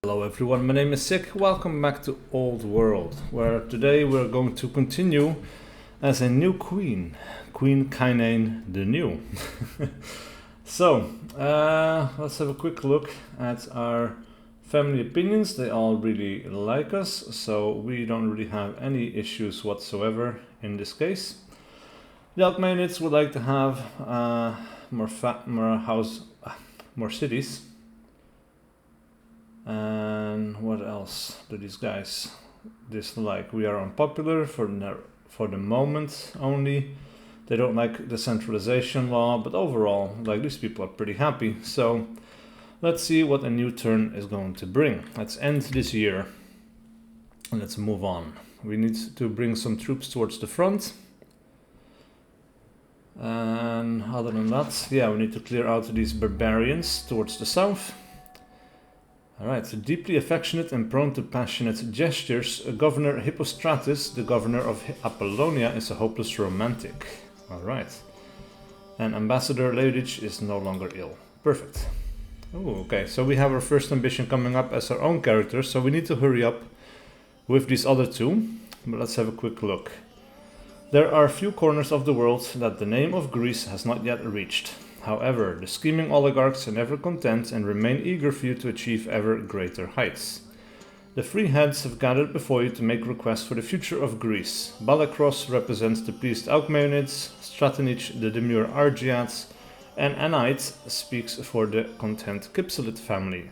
Hello everyone, my name is SiC. Welcome back to Old World, where today we're going to continue as a new queen, Queen Kainane the New. So, let's have a quick look at our family opinions. They all really like us, so we don't really have any issues whatsoever in this case. The Alkmainids would like to have more cities. And what else do these guys dislike? We are unpopular for the moment only. They don't like the centralization law, but overall, like, these people are pretty happy. So let's see what a new turn is going to bring. Let's end this year and let's move on. We need to bring some troops towards the front. And other than that, yeah, we need to clear out these barbarians towards the south. Alright, so deeply affectionate and prone to passionate gestures, Governor Hippostratus, the governor of Apollonia, is a hopeless romantic. Alright. And Ambassador Leudich is no longer ill. Perfect. Oh, okay, so we have our first ambition coming up as our own character, so we need to hurry up with these other two. But let's have a quick look. There are few corners of the world that the name of Greece has not yet reached. However, the scheming oligarchs are never content and remain eager for you to achieve ever greater heights. The free heads have gathered before you to make requests for the future of Greece. Balakros represents the pleased Alkmainids, Stratonich the demure Argiads, and Anite speaks for the content Kypselid family.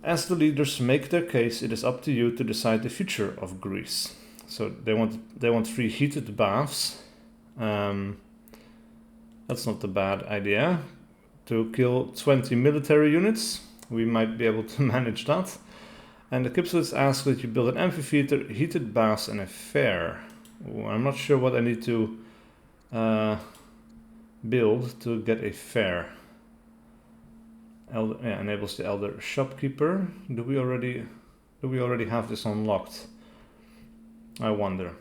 As the leaders make their case, it is up to you to decide the future of Greece. So they want free heated baths. That's not a bad idea. To kill 20 military units, we might be able to manage that. And the Kypselids ask that you build an amphitheater, heated baths, and a fair. I'm not sure what I need to build to get a fair. Enables the elder shopkeeper. Do we already have this unlocked? I wonder.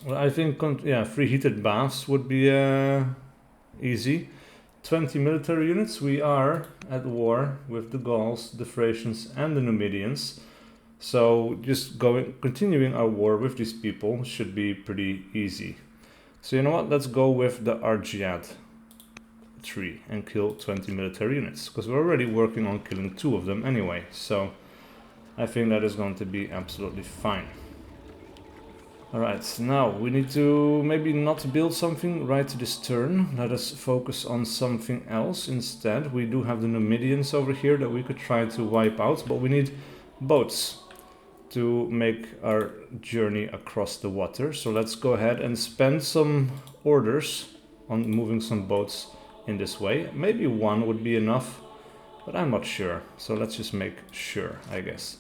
Well, I think, free heated baths would be easy. 20 military units. We are at war with the Gauls, the Thracians, and the Numidians. So just continuing our war with these people should be pretty easy. So you know what? Let's go with the Argiad tree and kill 20 military units, because we're already working on killing 2 of them anyway. So I think that is going to be absolutely fine. Alright, now we need to maybe not build something right this turn. Let us focus on something else instead. We do have the Numidians over here that we could try to wipe out, but we need boats to make our journey across the water. So let's go ahead and spend some orders on moving some boats in this way. Maybe one would be enough, but I'm not sure. So let's just make sure, I guess.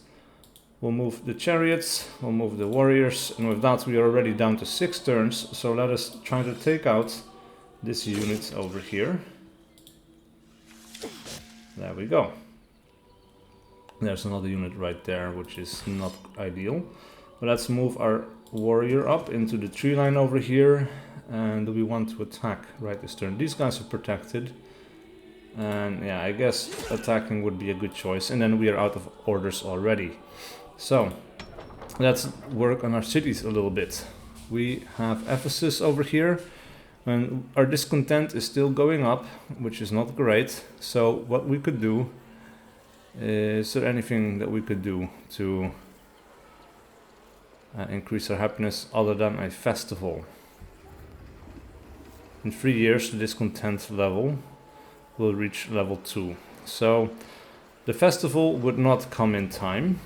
We'll move the chariots, we'll move the warriors, and with that we are already down to 6 turns, so let us try to take out this unit over here. There we go. There's another unit right there, which is not ideal. But let's move our warrior up into the tree line over here, and do we want to attack right this turn? These guys are protected, and yeah, I guess attacking would be a good choice, and then we are out of orders already. So, let's work on our cities a little bit. We have Ephesus over here, and our discontent is still going up, which is not great. So, what we could do, is there anything that we could do to increase our happiness other than a festival? In 3 years, the discontent level will reach level 2. So, the festival would not come in time.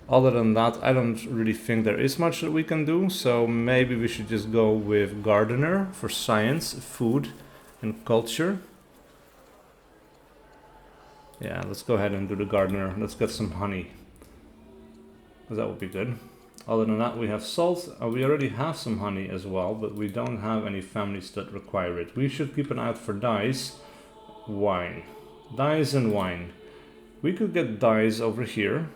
Other than that, I don't really think there is much that we can do, so maybe we should just go with Gardener for science, food, and culture. Yeah, let's go ahead and do the Gardener. Let's get some honey, because that would be good. Other than that, we have salt. We already have some honey as well, but we don't have any families that require it. We should keep an eye out for dyes. Wine. Dyes and wine. We could get dyes over here,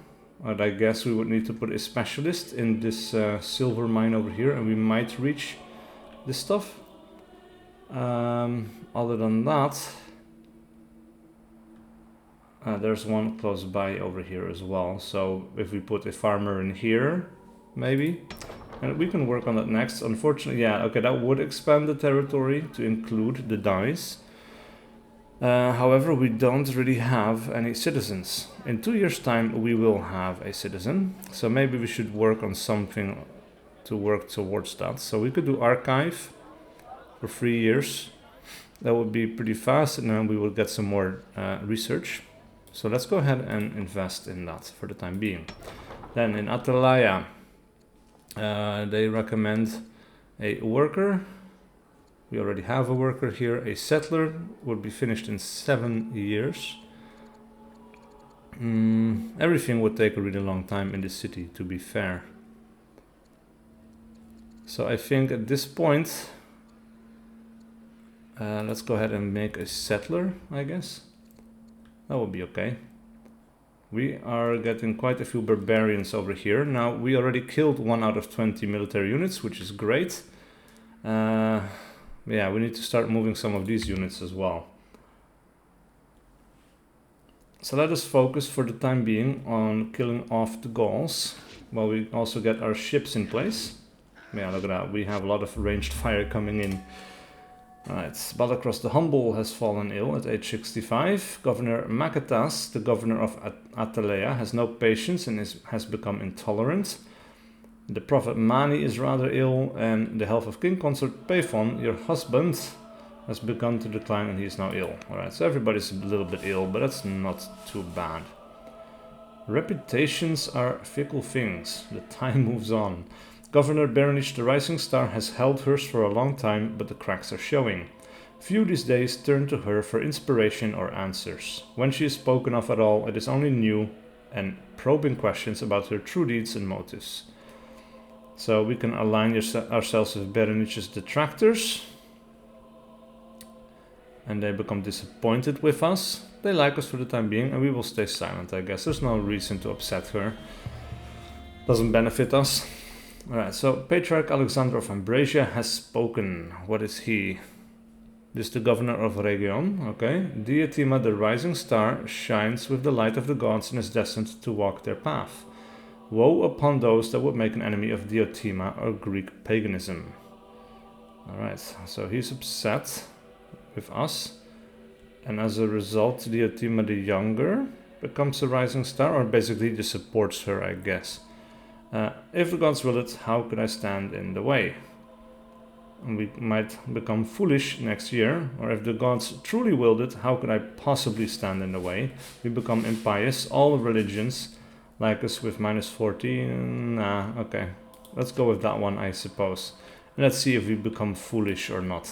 but I guess we would need to put a specialist in this silver mine over here, and we might reach this stuff. Other than that, There's one close by over here as well. So if we put a farmer in here, maybe, and we can work on that next. Unfortunately, yeah, okay, that would expand the territory to include the dice. However, we don't really have any citizens. In 2 years' time, we will have a citizen. So maybe we should work on something to work towards that. So we could do archive for 3 years. That would be pretty fast, and then we will get some more research. So let's go ahead and invest in that for the time being. Then in Atalaya, they recommend a worker. We already have a worker here. A settler would be finished in 7 years. Everything would take a really long time in this city, to be fair. So I think at this point, let's go ahead and make a settler, I guess. That would be okay. We are getting quite a few barbarians over here. Now, we already killed 1 out of 20 military units, which is great. Yeah, we need to start moving some of these units as well. So let us focus for the time being on killing off the Gauls, while we also get our ships in place. Yeah, look at that. We have a lot of ranged fire coming in. Alright, Balakros the Humble has fallen ill at age 65. Governor Makatas, the governor of Atalaya, has no patience and has become intolerant. The prophet Mani is rather ill, and the health of King Consort Paphon, your husband, has begun to decline and he is now ill. Alright, so everybody's a little bit ill, but that's not too bad. Reputations are fickle things. The time moves on. Governor Berenich the Rising Star has held hers for a long time, but the cracks are showing. Few these days turn to her for inspiration or answers. When she is spoken of at all, it is only new and probing questions about her true deeds and motives. So we can align ourselves with Berenich's detractors. And they become disappointed with us. They like us for the time being, and we will stay silent, I guess. There's no reason to upset her. Doesn't benefit us. Alright, so Patriarch Alexander of Ambrasia has spoken. What is he? This is the governor of Region, okay. Diotima, the rising star, shines with the light of the gods and is destined to walk their path. Woe upon those that would make an enemy of Diotima or Greek paganism. Alright, so he's upset with us. And as a result, Diotima the Younger becomes a rising star, or basically just supports her, I guess. If the gods will it, how could I stand in the way? And we might become foolish next year, or if the gods truly willed it, how could I possibly stand in the way? We become impious, all religions like us with minus 14. Nah, okay. Let's go with that one, I suppose. And let's see if we become foolish or not.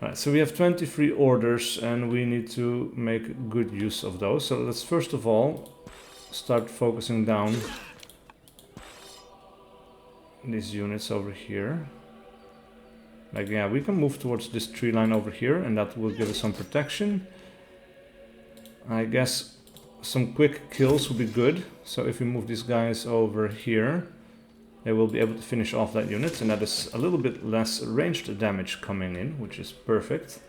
Right, so we have 23 orders, and we need to make good use of those. So let's first of all start focusing down these units over here. Like, yeah, we can move towards this tree line over here, and that will give us some protection. I guess some quick kills will be good. So if we move these guys over here, they will be able to finish off that unit, and that is a little bit less ranged damage coming in, which is perfect.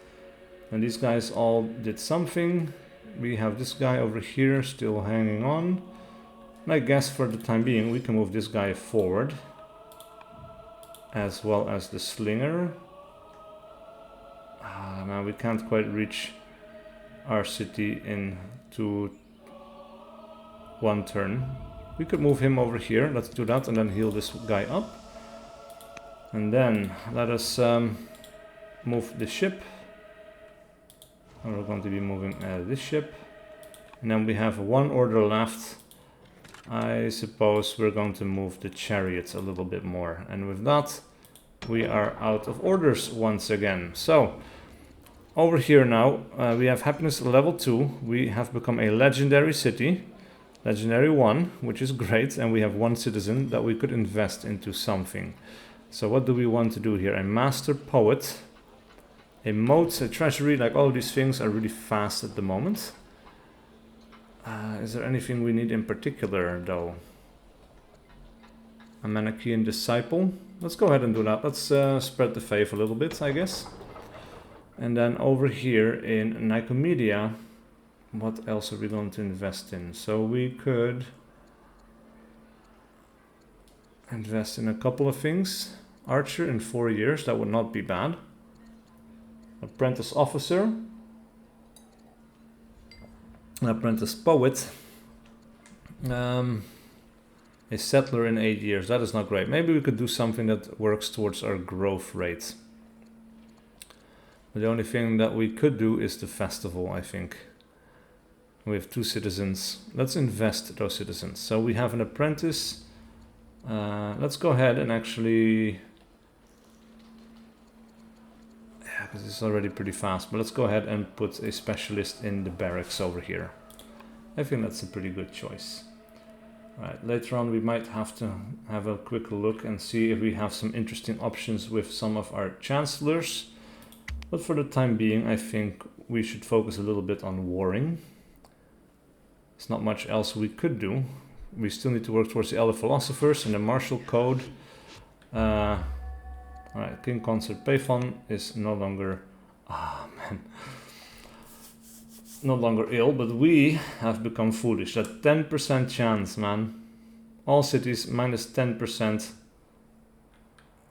And these guys all did something. We have this guy over here still hanging on. And I guess for the time being we can move this guy forward, as well as the slinger. Now we can't quite reach our city into one turn. We could move him over here. Let's do that and then heal this guy up. And then let us move the ship. And we're going to be moving this ship. And then we have one order left. I suppose we're going to move the chariots a little bit more. And with that, we are out of orders once again. So, over here now, we have happiness level 2. We have become a legendary city. Legendary 1, which is great. And we have 1 citizen that we could invest into something. So what do we want to do here? A master poet. A moat, a treasury, like all of these things are really fast at the moment. Is there anything we need in particular, though? A Manichaean disciple. Let's go ahead and do that. Let's spread the faith a little bit, I guess. And then over here in Nicomedia, what else are we going to invest in? So we could invest in a couple of things. Archer in 4 years, that would not be bad. Apprentice officer. Apprentice poet. A settler in 8 years, that is not great. Maybe we could do something that works towards our growth rate. But the only thing that we could do is the festival, I think. We have 2 citizens. Let's invest those citizens. So we have an apprentice. Let's go ahead and actually... Yeah, because it's already pretty fast. But let's go ahead and put a specialist in the barracks over here. I think that's a pretty good choice. Right, later on we might have to have a quick look and see if we have some interesting options with some of our chancellors. But for the time being, I think we should focus a little bit on warring. There's not much else we could do. We still need to work towards the elder philosophers and the martial code. Alright, King Consort Payphon is no longer... Ah, man. No longer ill, but we have become foolish. That 10% chance, man. All cities minus 10%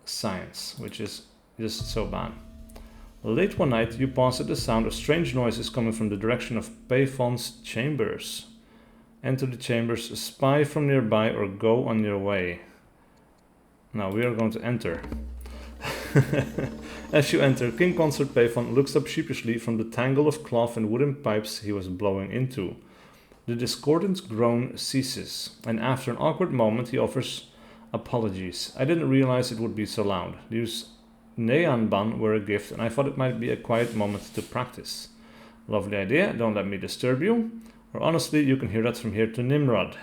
science, which is just so bad. Late one night, you paused at the sound of strange noises coming from the direction of Payphon's chambers. Enter the chambers, spy from nearby, or go on your way. Now we are going to enter. As you enter, King Consort Payphon looks up sheepishly from the tangle of cloth and wooden pipes he was blowing into. The discordant groan ceases, and after an awkward moment he offers apologies. I didn't realize it would be so loud. These Neanban were a gift, and I thought it might be a quiet moment to practice. Lovely idea, don't let me disturb you. Or honestly, you can hear that from here to Nimrod.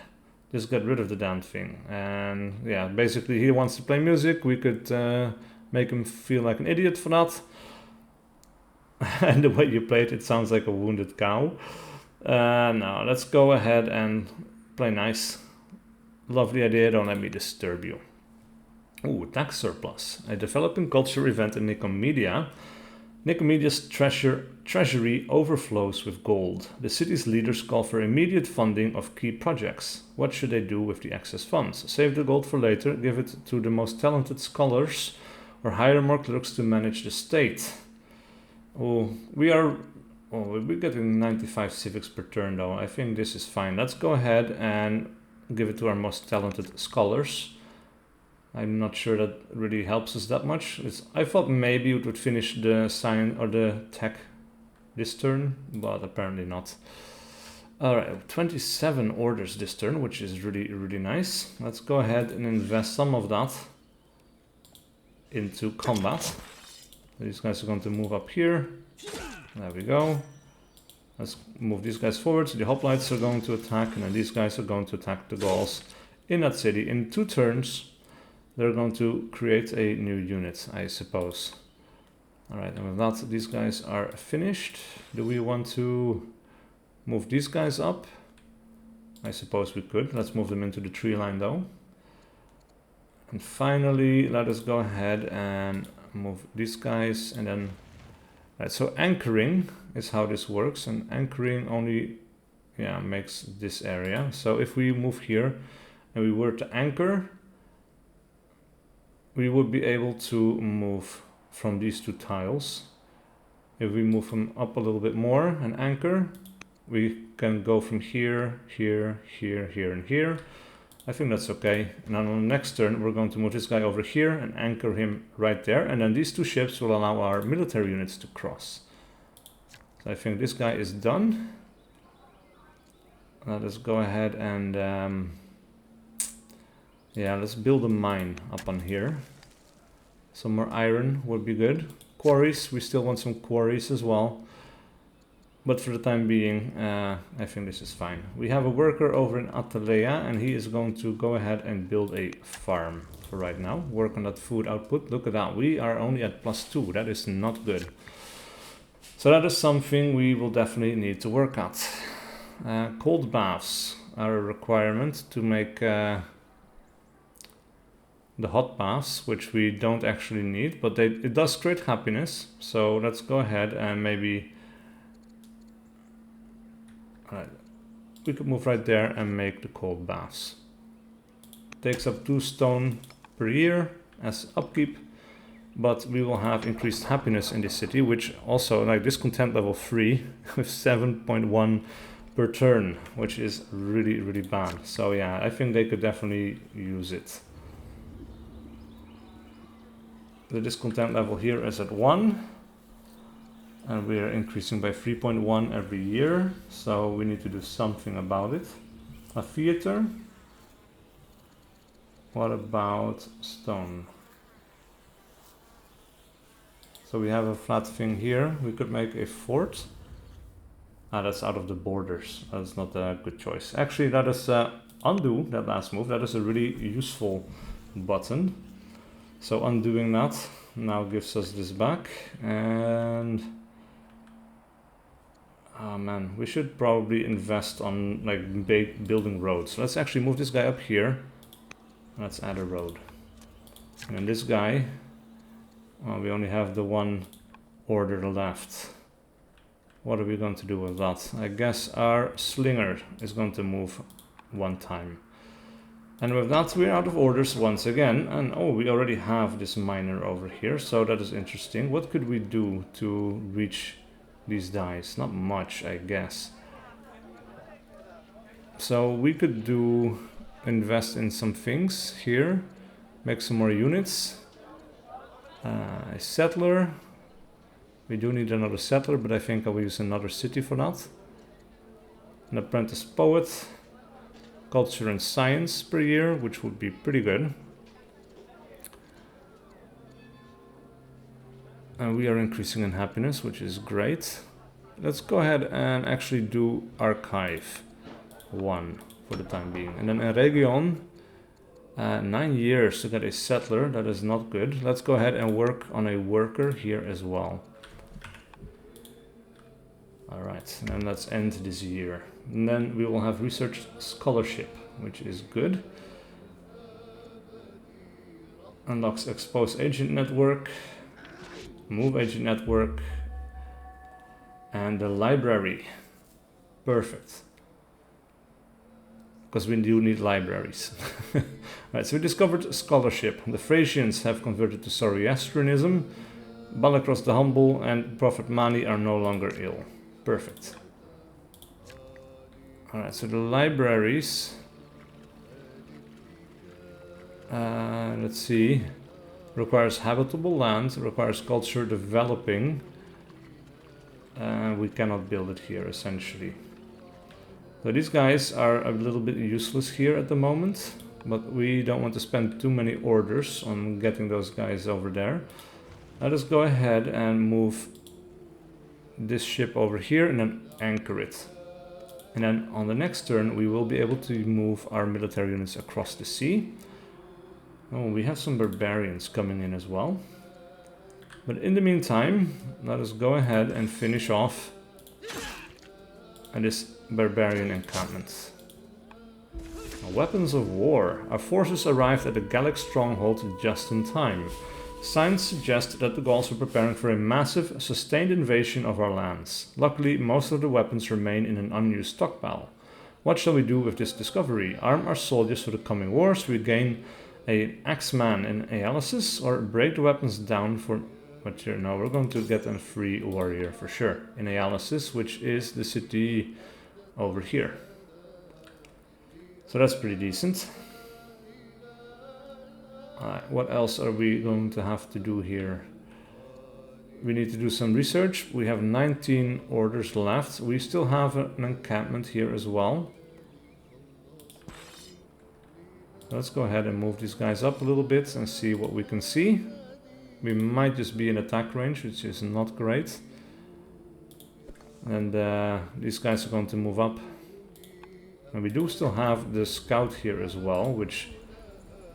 Just get rid of the damn thing. And yeah, basically he wants to play music. We could make him feel like an idiot for that. And the way you play it, it sounds like a wounded cow. Now, let's go ahead and play nice. Lovely idea, don't let me disturb you. Ooh, tax surplus. A developing culture event in Nicomedia. Nicomedia's treasury overflows with gold. The city's leaders call for immediate funding of key projects. What should they do with the excess funds? Save the gold for later, give it to the most talented scholars, or hire more clerks to manage the state. Oh, we're getting 95 civics per turn though. I think this is fine. Let's go ahead and give it to our most talented scholars. I'm not sure that really helps us that much. I thought maybe it would finish the science or the tech this turn, but apparently not. Alright, 27 orders this turn, which is really, really nice. Let's go ahead and invest some of that into combat. These guys are going to move up here. There we go. Let's move these guys forward. So the hoplites are going to attack, and then these guys are going to attack the Gauls in that city. In 2 turns, they're going to create a new unit, I suppose. Alright, and with that, these guys are finished. Do we want to move these guys up? I suppose we could. Let's move them into the tree line though. And finally, let us go ahead and move these guys, and then... Right, so anchoring is how this works, and anchoring only makes this area. So if we move here and we were to anchor, we would be able to move from these 2 tiles. If we move them up a little bit more and anchor, we can go from here, here, here, here, and here. I think that's okay. And then on the next turn, we're going to move this guy over here and anchor him right there. And then these 2 ships will allow our military units to cross. So I think this guy is done. Let us go ahead and... let's build a mine up on here. Some more iron would be good. Quarries, we still want some quarries as well. But for the time being, I think this is fine. We have a worker over in Atalea, and he is going to go ahead and build a farm for right now. Work on that food output. Look at that. We are only at +2. That is not good. So that is something we will definitely need to work at. Cold baths are a requirement to make the hot baths, which we don't actually need, but it does create happiness. So let's go ahead and maybe Alright, we could move right there and make the cold baths. Takes up 2 stone per year as upkeep, but we will have increased happiness in this city, which also, like, discontent level 3 with 7.1 per turn, which is really, really bad. So yeah, I think they could definitely use it. The discontent level here is at 1, and we are increasing by 3.1 every year, so we need to do something about it. A theater. What about stone? So we have a flat thing here. We could make a fort. Ah, that's out of the borders. That's not a good choice. Actually, that is undo that last move. That is a really useful button. So undoing that now gives us this back. And oh man, we should probably invest on like building roads. Let's actually move this guy up here. Let's add a road. And then this guy, we only have the one order left. What are we going to do with that? I guess our slinger is going to move 1 time. And with that, we're out of orders once again. And oh, we already have this miner over here, so that is interesting. What could we do to reach these dies? Not much, I guess. So we could invest in some things here, make some more units. A settler. We do need another settler, but I think I will use another city for that. An apprentice poet. Culture and science per year, which would be pretty good. And we are increasing in happiness, which is great. Let's go ahead and actually do archive 1 for the time being. And then a region, 9 years to get a settler. That is not good. Let's go ahead and work on a worker here as well. Alright, and then let's end this year. And then we will have research scholarship, which is good. Unlocks expose agent network, move agent network, and the library. Perfect. Because we do need libraries. Right, so we discovered scholarship. The Thracians have converted to Zoroastrianism. Balakros the Humble and Prophet Mani are no longer ill. Perfect. Alright, so the libraries. Let's see. Requires habitable land, requires culture developing. We cannot build it here, essentially. So these guys are a little bit useless here at the moment, but we don't want to spend too many orders on getting those guys over there. Let us go ahead and move this ship over here and then anchor it. And then on the next turn we will be able to move our military units across the sea. Oh, we have some barbarians coming in as well. But in the meantime, let us go ahead and finish off this barbarian encampment. Weapons of war. Our forces arrived at the Gallic stronghold just in time. Signs suggest that the Gauls were preparing for a massive, sustained invasion of our lands. Luckily, most of the weapons remain in an unused stockpile. What shall we do with this discovery? Arm our soldiers for the coming wars, regain an axeman in Ealysus, or break the weapons down for material? No, we're going to get a free warrior for sure in Ealysus, which is the city over here. So that's pretty decent. What else are we going to have to do here? We need to do some research. We have 19 orders left. We still have an encampment here as well. Let's go ahead and move these guys up a little bit and see what we can see. We might just be in attack range, which is not great. And these guys are going to move up. And we do still have the scout here as well, which...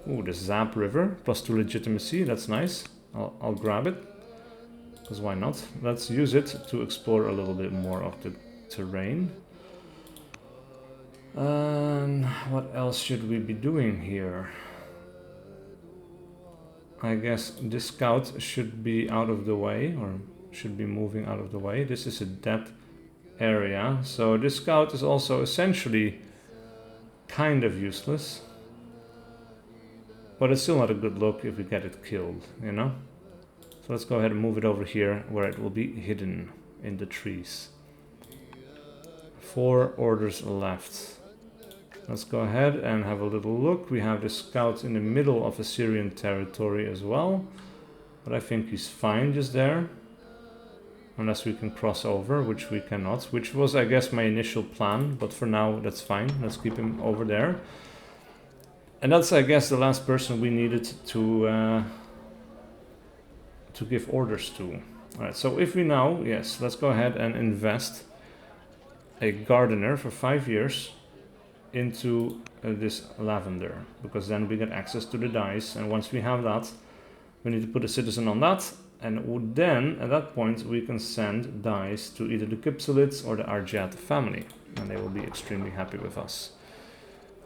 Ooh, the Zap River, +2 legitimacy, that's nice. I'll grab it, because why not? Let's use it to explore a little bit more of the terrain. What else should we be doing here? I guess this scout should be out of the way, or should be moving out of the way. This is a dead area. So this scout is also essentially kind of useless. But it's still not a good look if we get it killed, you know? So let's go ahead and move it over here where it will be hidden in the trees. 4 orders left. Let's go ahead and have a little look. We have the scout in the middle of Assyrian territory as well. But I think he's fine just there. Unless we can cross over, which we cannot. Which was, I guess, my initial plan. But for now, that's fine. Let's keep him over there. And that's, I guess, the last person we needed to give orders to. Alright, so if we now, yes, let's go ahead and invest a gardener for 5 years into this lavender, because then we get access to the dyes, and once we have that, we need to put a citizen on that, and then at that point we can send dyes to either the Kypselids or the Arjat family, and they will be extremely happy with us.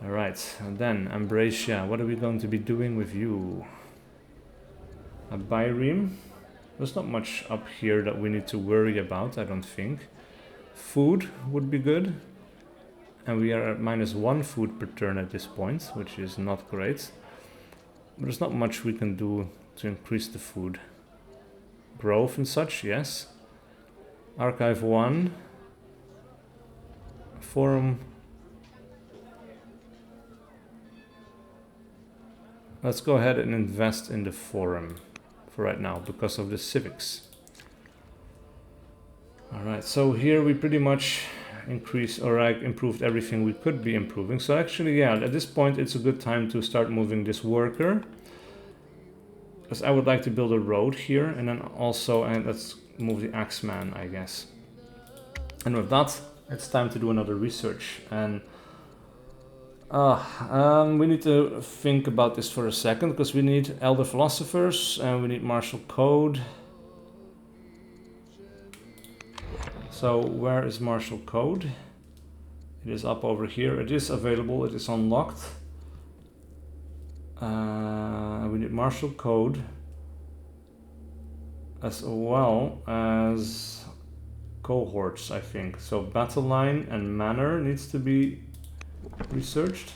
Alright, and then Ambracia, what are we going to be doing with you? A Byreme. There's not much up here that we need to worry about, I don't think. Food would be good. And we are at -1 food per turn at this point, which is not great. But there's not much we can do to increase the food. Growth and such, yes. Archive 1. Forum. Let's go ahead and invest in the forum for right now because of the civics. Alright, so here we pretty much improved everything we could be improving. So actually, yeah, at this point it's a good time to start moving this worker. Because I would like to build a road here, and then also, and let's move the axeman, I guess. And with that, it's time to do another research. And we need to think about this for a second, because we need elder philosophers and we need martial code. So where is martial code? It is up over here. It is available. It is unlocked. We need martial code as well as cohorts, I think. So battle line and manner needs to be researched.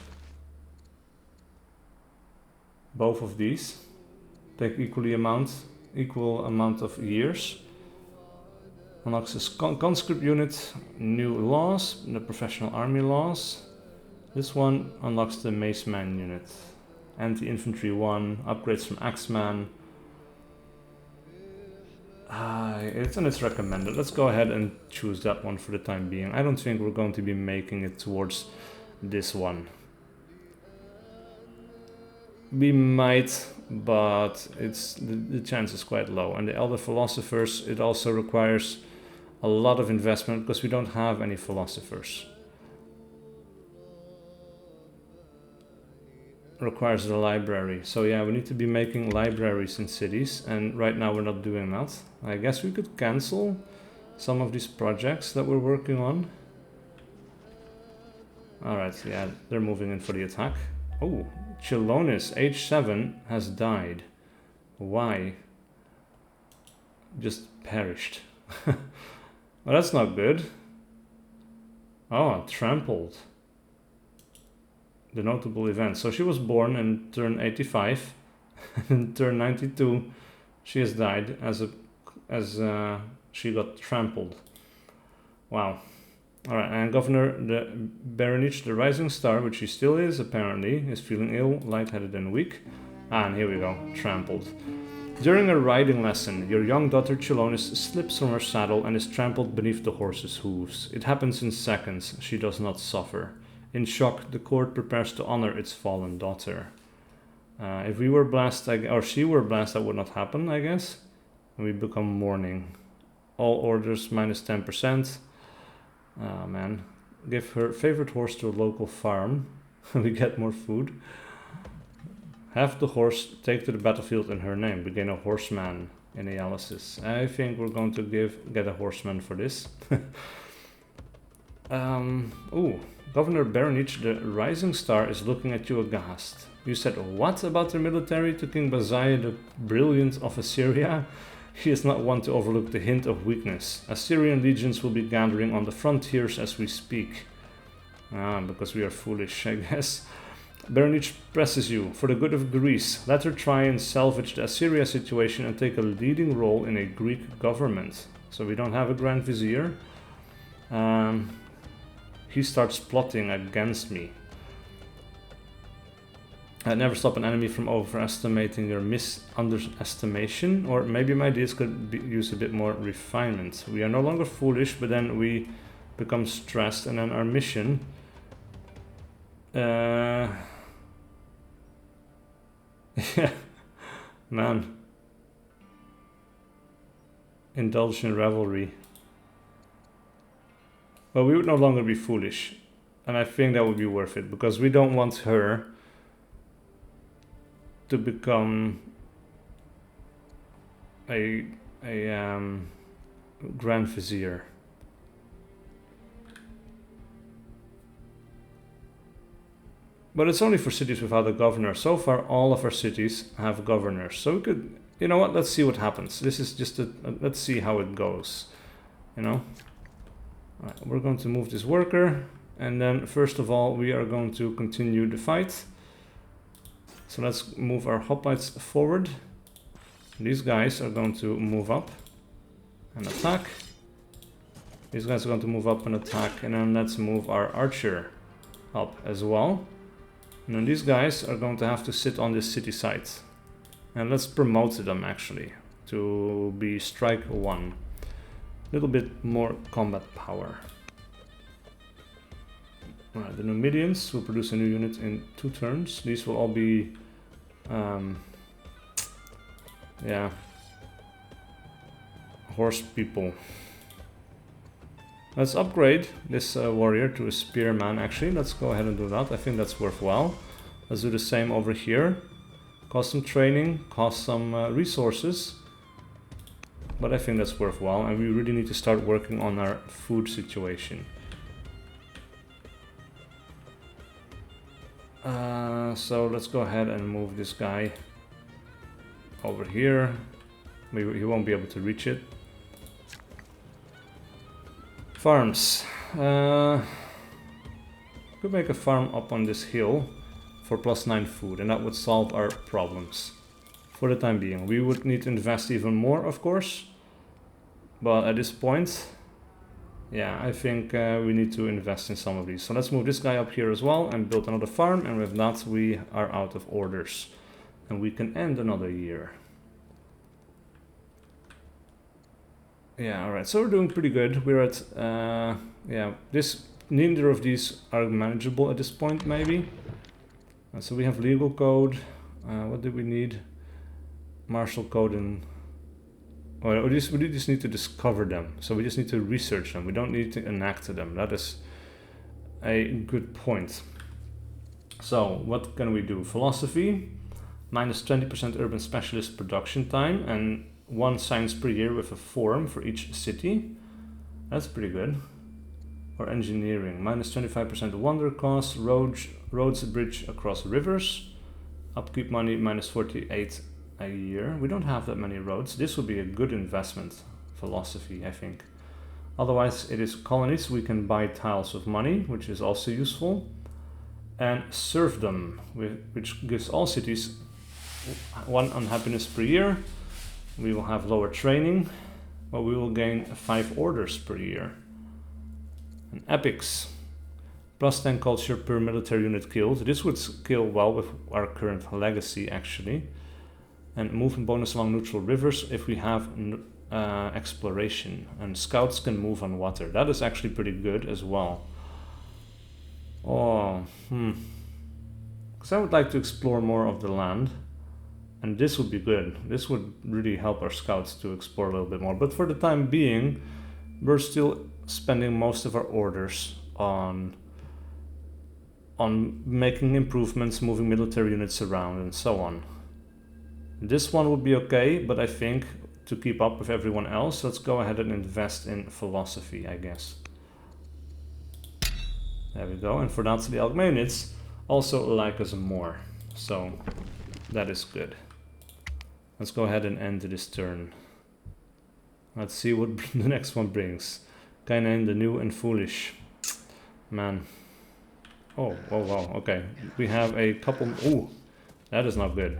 Both of these take equal amount of years. Unlocks a conscript unit, new laws, the professional army laws. This one unlocks the maceman unit. Anti-infantry 1, upgrades from axeman. It's recommended. Let's go ahead and choose that one for the time being. I don't think we're going to be making it towards this one. We might, but the chance is quite low. And the elder philosophers, it also requires a lot of investment because we don't have any philosophers. Requires the library. So yeah, we need to be making libraries in cities, and right now we're not doing that. I guess we could cancel some of these projects that we're working on. Alright, yeah, they're moving in for the attack. Oh, Chilonis, age 7, has died. Why? Just perished. Well, that's not good. Oh, trampled. The notable event. So she was born in turn 85. In turn 92, she has died as she got trampled. Wow. Alright, and Governor Berenich, the Rising Star, which he still is apparently, is feeling ill, lightheaded and weak. And here we go, trampled. During a riding lesson, your young daughter Chilonis slips from her saddle and is trampled beneath the horse's hooves. It happens in seconds. She does not suffer. In shock, the court prepares to honor its fallen daughter. If we were blessed, or she were blessed, that would not happen, I guess. And we become mourning. All orders minus 10%. Oh man. Give her favorite horse to a local farm. We get more food. Have the horse take to the battlefield in her name. We gain a horseman in analysis. I think we're going to get a horseman for this. Ooh. Governor Berenich, the Rising Star, is looking at you aghast. You said what about the military to King Bazai, the Brilliant of Assyria? He is not one to overlook the hint of weakness. Assyrian legions will be gathering on the frontiers as we speak. Because we are foolish, I guess. Berenice presses you. For the good of Greece, let her try and salvage the Assyria situation and take a leading role in a Greek government. So we don't have a Grand Vizier. He starts plotting against me. Never stop an enemy from overestimating your underestimation. Or maybe my ideas could use a bit more refinement. We are no longer foolish, but then we become stressed, and then our mission... yeah, man. Indulge in revelry. Well, we would no longer be foolish. And I think that would be worth it, because we don't want her to become a Grand Vizier. But it's only for cities without a governor. So far, all of our cities have governors. So we could, you know what, let's see what happens. This is just let's see how it goes, you know. All right, we're going to move this worker. And then, first of all, we are going to continue the fight. So let's move our hoplites forward. These guys are going to move up and attack. These guys are going to move up and attack. And then let's move our archer up as well. And then these guys are going to have to sit on this city site. And let's promote them actually to be strike 1. A little bit more combat power. Alright, the Numidians will produce a new unit in 2 turns. These will all be... yeah. Horse people. Let's upgrade this warrior to a spearman actually. Let's go ahead and do that. I think that's worthwhile. Let's do the same over here. Cost some training, cost some resources. But I think that's worthwhile, and we really need to start working on our food situation. So let's go ahead and move this guy over here. Maybe he won't be able to reach it. Farms. Could make a farm up on this hill for +9 food, and that would solve our problems for the time being. We would need to invest even more, of course, but at this point, yeah, I think we need to invest in some of these. So let's move this guy up here as well and build another farm, and with that we are out of orders and we can end another year. Yeah, alright, so we're doing pretty good. We're at, yeah, neither of these are manageable at this point, maybe. So we have legal code. What do we need? Martial code and... Well, we just need to discover them. So we just need to research them. We don't need to enact them. That is a good point. So what can we do? Philosophy, minus 20% urban specialist production time, and 1 science per year with a forum for each city. That's pretty good. Or engineering, minus 25% wonder cost, roads bridge across rivers, upkeep money minus 48 a year. We don't have that many roads. This would be a good investment. Philosophy, I think. Otherwise, it is colonies. We can buy tiles with money, which is also useful. And serfdom, which gives all cities 1 unhappiness per year. We will have lower training, but we will gain 5 orders per year. And epics, +10 culture per military unit killed. This would scale well with our current legacy actually. And movement bonus along neutral rivers if we have exploration. And scouts can move on water. That is actually pretty good as well. Oh, because I would like to explore more of the land. And this would be good. This would really help our scouts to explore a little bit more. But for the time being, we're still spending most of our orders on making improvements, moving military units around, and so on. This one would be okay, but I think to keep up with everyone else, let's go ahead and invest in philosophy, I guess. There we go. And for that, the Alkmainids also like us more. So that is good. Let's go ahead and end this turn. Let's see what the next one brings. Kainen, the new and foolish. Man. Oh, wow, okay. We have a couple... Ooh, that is not good.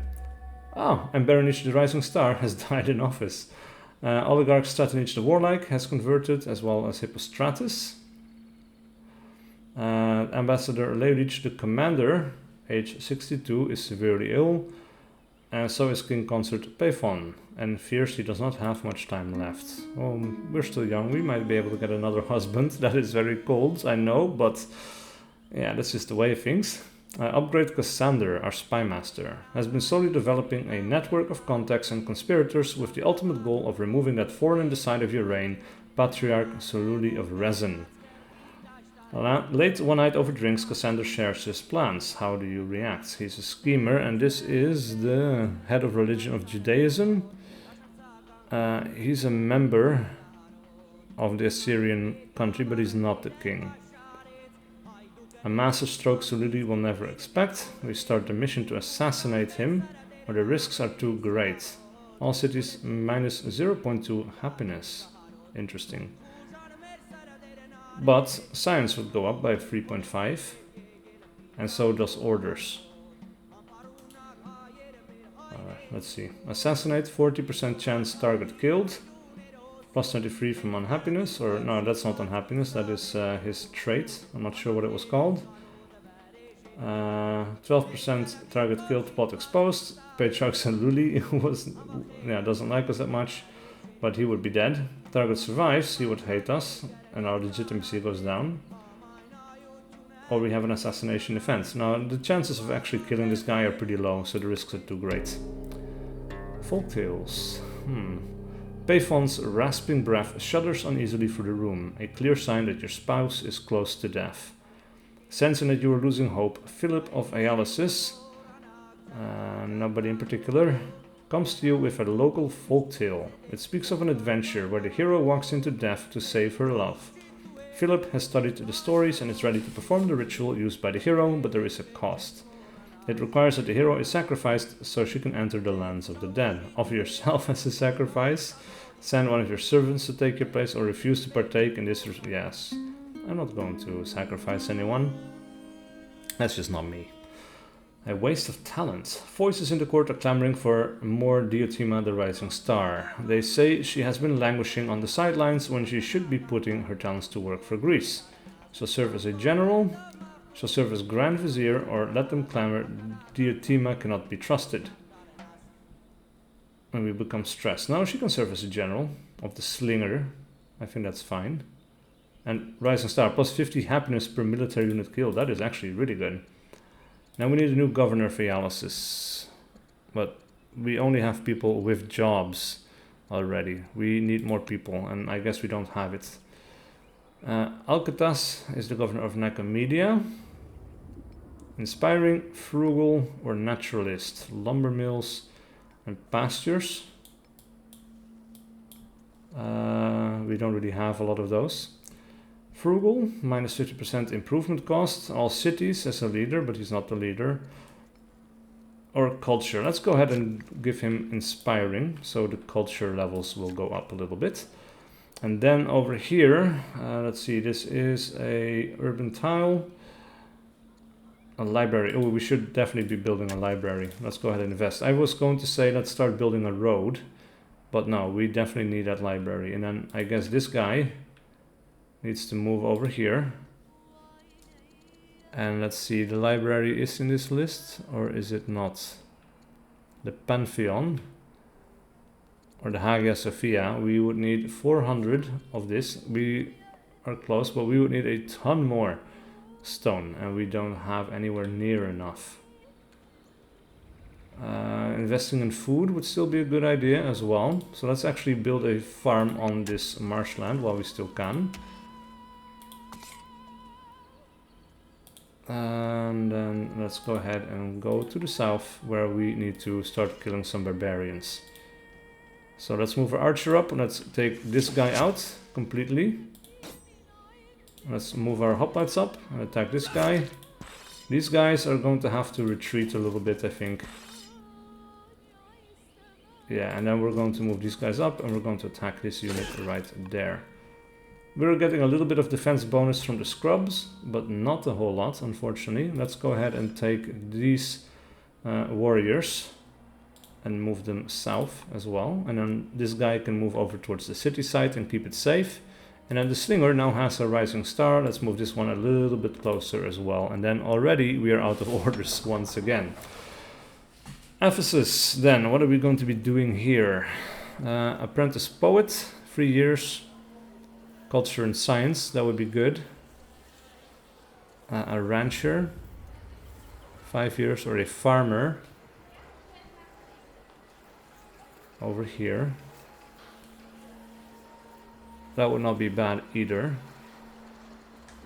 Oh, and Baronich the Rising Star has died in office. Oligarch Stratonich the Warlike has converted, as well as Hippostratus. Ambassador Leorich the Commander, age 62, is severely ill. And so is King Consort Payphon, and fears he does not have much time left. Oh, we're still young, we might be able to get another husband. That is very cold, I know, but yeah, that's just the way of things. Upgrade Cassander, our spymaster, has been slowly developing a network of contacts and conspirators with the ultimate goal of removing that thorn in the side of your reign, Patriarch Soluli of Resin. Late one night over drinks, Cassander shares his plans. How do you react? He's a schemer, and this is the head of religion of Judaism. He's a member of the Assyrian country, but he's not the king. A master stroke Soluli will never expect. We start the mission to assassinate him, where the risks are too great. All cities minus 0.2 happiness. Interesting. But science would go up by 3.5, and so does orders. Let's see. Assassinate, 40% chance target killed. Plus 23 from unhappiness, or no, that's not unhappiness, that is his trait. I'm not sure what it was called. 12% target killed, plot exposed. Patriarch Luli was, doesn't like us that much, but he would be dead. Target survives, he would hate us, and our legitimacy goes down. Or we have an assassination defense. Now, the chances of actually killing this guy are pretty low, so the risks are too great. Folktales. Payphon's rasping breath shudders uneasily through the room, a clear sign that your spouse is close to death. Sensing that you are losing hope, Philip of Ayalysis, nobody in particular, comes to you with a local folktale. It speaks of an adventure where the hero walks into death to save her love. Philip has studied the stories and is ready to perform the ritual used by the hero, but there is a cost. It requires that the hero is sacrificed so she can enter the lands of the dead. Offer yourself as a sacrifice, send one of your servants to take your place, or refuse to partake in this. Yes, I'm not going to sacrifice anyone. That's just not me. A waste of talent. Voices in the court are clamoring for more Diotima the Rising Star. They say she has been languishing on the sidelines when she should be putting her talents to work for Greece. She'll serve as a general, shall serve as Grand Vizier, or let them clamor Diotima cannot be trusted. And we become stressed. Now she can serve as a general of the Slinger. I think that's fine. And Rising Star, plus 50 happiness per military unit killed. That is actually really good. Now we need a new governor for Ayalysis. But we only have people with jobs already. We need more people, and I guess we don't have it. Alcatas is the governor of Nicomedia. Inspiring, frugal, or naturalist. Lumber mills and pastures. We don't really have a lot of those. Frugal, minus 50% improvement cost. All cities as a leader, but he's not the leader. Or culture. Let's go ahead and give him inspiring, so the culture levels will go up a little bit. And then over here, let's see, this is a urban tile. A library. Oh, we should definitely be building a library. Let's go ahead and invest. I was going to say let's start building a road, but no, we definitely need that library. And then I guess this guy needs to move over here. And let's see, the library is in this list, or is it not? The Pantheon, or the Hagia Sophia, we would need 400 of this. We are close, but we would need a ton more stone, and we don't have anywhere near enough. Investing in food would still be a good idea as well. So let's actually build a farm on this marshland while we still can. And then let's go ahead and go to the south, where we need to start killing some barbarians. So let's move our archer up and let's take this guy out completely. Let's move our hoplites up and attack this guy. These guys are going to have to retreat a little bit, I think. Yeah, and then we're going to move these guys up and we're going to attack this unit right there. We're getting a little bit of defense bonus from the scrubs, but not a whole lot, unfortunately. Let's go ahead and take these warriors and move them south as well. And then this guy can move over towards the city side and keep it safe. And then the slinger now has a rising star. Let's move this one a little bit closer as well. And then already we are out of orders once again. Ephesus, then, what are we going to be doing here? Apprentice poet, 3 years. Culture and science, that would be good. A rancher, 5 years, or a farmer. Over here. That would not be bad either.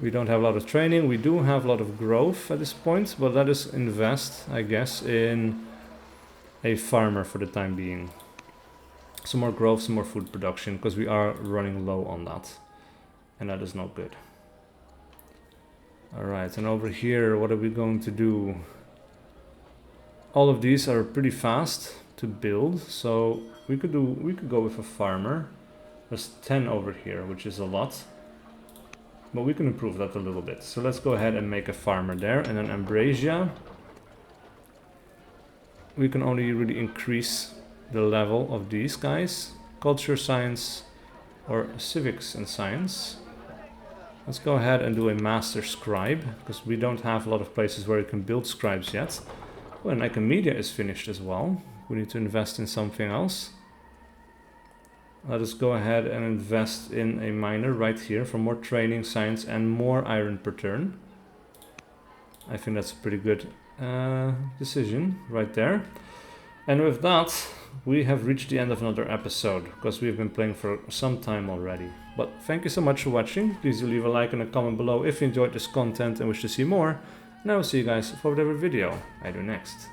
We don't have a lot of training. We do have a lot of growth at this point, but let us invest, I guess, in a farmer for the time being. Some more growth, some more food production, because we are running low on that. And that is not good. Alright, and over here, what are we going to do? All of these are pretty fast to build, so we could go with a farmer. There's 10 over here, which is a lot. But we can improve that a little bit. So let's go ahead and make a farmer there. And then Ambrasia. We can only really increase the level of these guys. Culture, science, or civics and science. Let's go ahead and do a master scribe, because we don't have a lot of places where you can build scribes yet. Well, and Nicomedia is finished as well. We need to invest in something else. Let us go ahead and invest in a miner right here for more training, science, and more iron per turn. I think that's a pretty good decision right there. And with that, we have reached the end of another episode, because we've been playing for some time already. But thank you so much for watching. Please do leave a like and a comment below if you enjoyed this content and wish to see more. And I will see you guys for whatever video I do next.